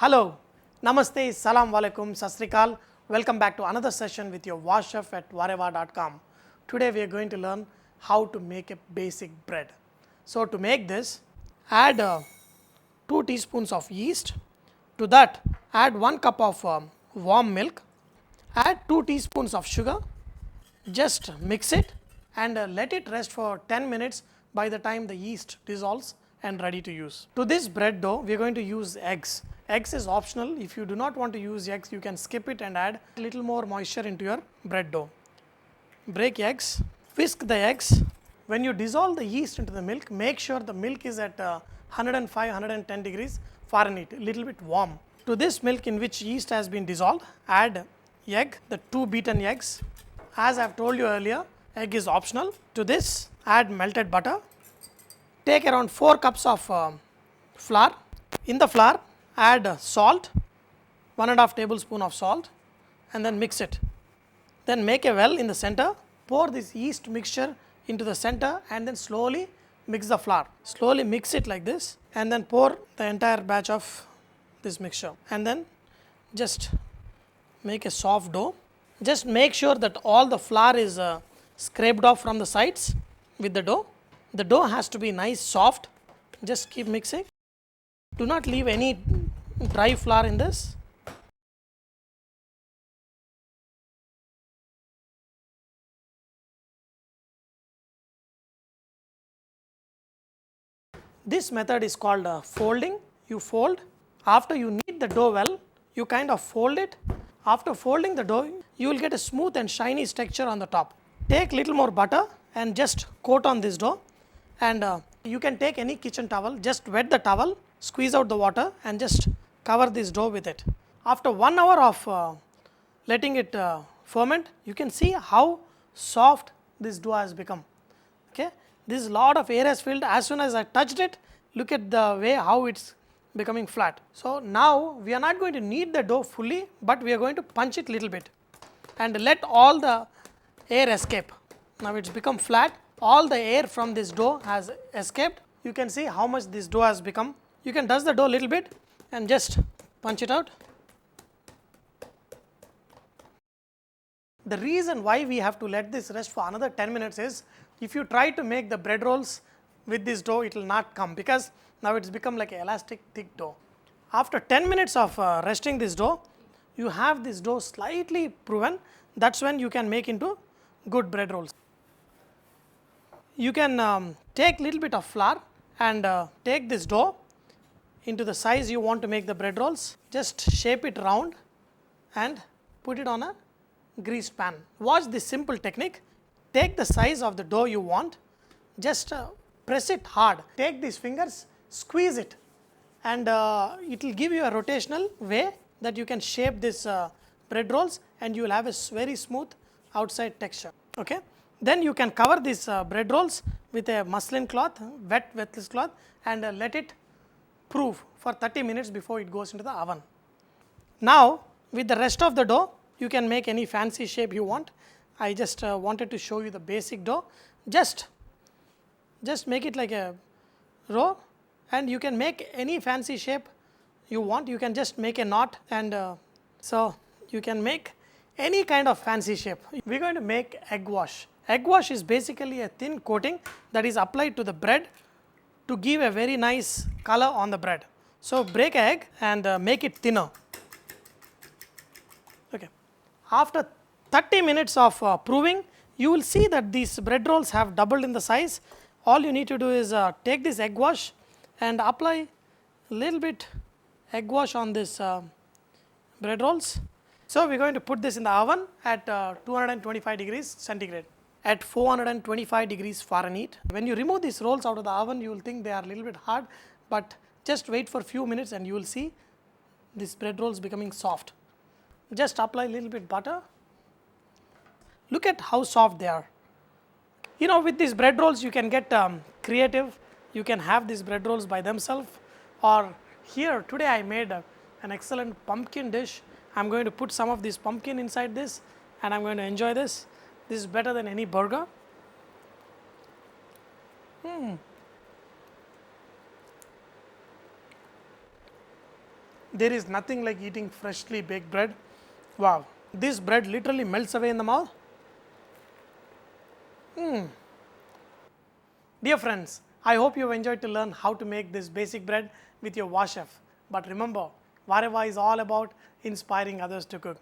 Hello, Namaste, Salam Walaikum, Sat Sri Akal. Welcome back to another session with your VahChef at whatever.com. Today we are going to learn how to make a basic bread. So to make this, add 2 teaspoons of yeast. To that, add 1 cup of warm milk. Add 2 teaspoons of sugar. Just mix it and let it rest for 10 minutes by the time the yeast dissolves and ready to use. To this bread dough, we are going to use eggs. Eggs is optional. If you do not want to use eggs, you can skip it and add a little more moisture into your bread dough. Break eggs, whisk the eggs. When you dissolve the yeast into the milk, make sure the milk is at 105-110 degrees Fahrenheit, a little bit warm. To this milk in which yeast has been dissolved, add egg, the 2 beaten eggs. As I have told you earlier, egg is optional. To this, add melted butter. Take around 4 cups of flour. In the flour, add salt, 1.5 tablespoon of salt, and then mix it. Then make a well in the center. Pour this yeast mixture into the center and then slowly mix the flour. Slowly mix it like this and then pour the entire batch of this mixture and then just make a soft dough. Just make sure that all the flour is scraped off from the sides with the dough. The dough has to be nice soft. Just keep mixing. Do not leave any dry flour in this. This method is called folding. You fold. After you knead the dough well, you kind of fold it. After folding the dough, you will get a smooth and shiny texture on the top. Take little more butter and just coat on this dough, and you can take any kitchen towel, just wet the towel, squeeze out the water and just cover this dough with it. After 1 hour of letting it ferment, you can see how soft this dough has become. Okay, this lot of air has filled. As soon as I touched it, look at the way how it's becoming flat. So now we are not going to knead the dough fully, but we are going to punch it little bit and let all the air escape. Now it's become flat. All the air from this dough has escaped. You can see how much this dough has become. You can dust the dough little bit and just punch it out. The reason why we have to let this rest for another 10 minutes is, if you try to make the bread rolls with this dough, it will not come because now it's become like an elastic thick dough. After 10 minutes of resting this dough, you have this dough slightly proven. That's when you can make into good bread rolls. You can take little bit of flour and take this dough into the size you want to make the bread rolls. Just shape it round and put it on a greased pan. Watch this simple technique. Take the size of the dough you want, just press it hard. Take these fingers, squeeze it, and it will give you a rotational way that you can shape this bread rolls and you will have a very smooth outside texture. Okay. Then you can cover these bread rolls with a muslin cloth, wet cloth, and let it proof for 30 minutes before it goes into the oven. Now with the rest of the dough, you can make any fancy shape you want. I just wanted to show you the basic dough. Just make it like a row, and you can make any fancy shape you want. You can just make a knot, and so you can make any kind of fancy shape. We are going to make egg wash. Egg wash is basically a thin coating that is applied to the bread to give a very nice color on the bread. So break an egg and make it thinner. Okay. After 30 minutes of proving, you will see that these bread rolls have doubled in the size. All you need to do is take this egg wash and apply a little bit egg wash on this bread rolls. So we are going to put this in the oven at 225 degrees centigrade at 425 degrees Fahrenheit. When you remove these rolls out of the oven, you will think they are a little bit hard, but just wait for a few minutes and you will see these bread rolls becoming soft. Just apply a little bit butter. Look at how soft they are. You know, with these bread rolls you can get creative. You can have these bread rolls by themselves, or here today I made an excellent pumpkin dish. I am going to put some of this pumpkin inside this and I am going to enjoy this. This is better than any burger. There is nothing like eating freshly baked bread. Wow, this bread literally melts away in the mouth. Dear friends, I hope you have enjoyed to learn how to make this basic bread with your VahChef. But remember, Vareva is all about inspiring others to cook.